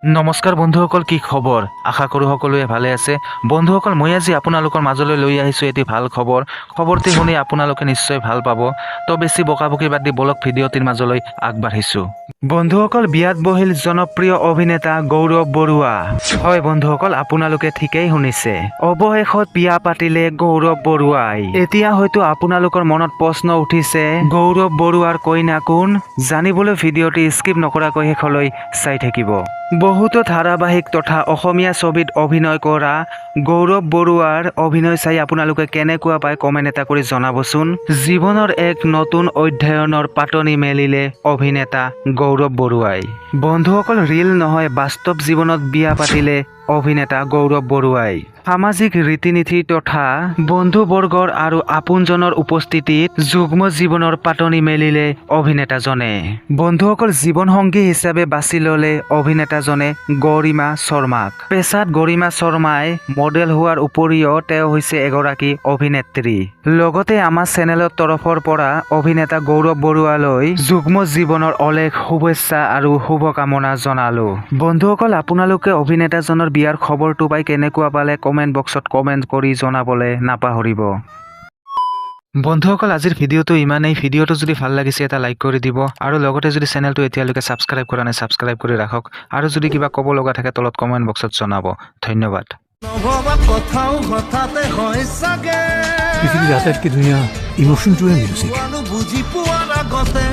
নমস্কাৰ বন্ধুসকল, কি খবৰ? আশা কৰোঁ সকলোৱে ভালে আছে। বন্ধুসকল, মই আজি আপোনালোকৰ মাজলৈ লৈ আহিছোঁ এটি ভাল খবৰ। খবৰটি শুনি আপোনালোকে নিশ্চয় ভাল পাব। তো বেছি বকাবকি বাদ দি বলক ভিডিঅ'টিৰ মাজলৈ আগবাঢ়িছোঁ। বন্ধুসকল, বিয়াত বহিল জনপ্ৰিয় অভিনেতা গৌৰৱ বৰুৱা। হয় বন্ধুসকল, আপোনালোকে ঠিকেই শুনিছে। অৱশেষত বিয়া পাতিলে গৌৰৱ বৰুৱাই। এতিয়া হয়তো আপোনালোকৰ মনত প্ৰশ্ন উঠিছে, গৌৰৱ বৰুৱাৰ কইনা কোন? জানিবলৈ ভিডিঅ'টি স্কিপ নকৰাকৈ শেষলৈ চাই থাকিব। বহুতো ধাৰাবাহিক তথা অসমীয়া ছবিত অভিনয় কৰা গৌৰৱ বৰুৱাৰ অভিনয় চাই আপোনালোকে কেনেকুৱা পায় কমেণ্ট এটা কৰি জনাবচোন। জীৱনৰ এক নতুন অধ্যয়নৰ পাতনি মেলিলে অভিনেতা গৌৰৱ বৰুৱাই। বন্ধুসকল, ৰিল নহয় বাস্তৱ জীৱনত বিয়া পাতিলে অভিনেতা গৌৰৱ বৰুৱাই। সামাজিক ৰীতি নীতি তথা বন্ধুবৰ্গৰ আৰু আপোনজনৰ উপস্থিতিত যুগ্ম জীৱনৰ পাতনি মেলিলে অভিনেতাজনে। বন্ধুসকল, জীৱনসংগী হিচাপে বাছি ল'লে অভিনেতাজনে গৰিমা শৰ্মাক। পেছাত গৰিমা শৰ্মাই মডেল হোৱাৰ উপৰিও তেওঁ হৈছে এগৰাকী অভিনেত্ৰী। লগতে আমাৰ চেনেলৰ তৰফৰ পৰা অভিনেতা গৌৰৱ বৰুৱালৈ যুগ্ম জীৱনৰ অলেখ শুভেচ্ছা আৰু শুভকামনা জনালো। বন্ধুসকল, আপোনালোকে অভিনেতাজনৰ বিয়াৰ খবৰটো পাই কেনেকুৱা পালে কমেণ্ট বক্সত কমেণ্ট কৰি জনাবলৈ নাপাহৰিব। বন্ধুসকল, আজিৰ ভিডিঅ'টো ইমানেই। ভিডিঅ'টো যদি ভাল লাগিছে এটা লাইক কৰি দিব আৰু লগতে যদি চেনেলটো এতিয়ালৈকে ছাবস্ক্ৰাইব কৰা নাই ছাবস্ক্ৰাইব কৰি ৰাখক আৰু যদি কিবা ক'ব লগা থাকে তলত কমেণ্ট বক্সত জনাব। ধন্যবাদ। পৃথিৱীৰ আটাইতকৈ ধুনীয়া ইমোশ্যনটোৱে মিউজিক। বুজি পোৱাৰ আগতে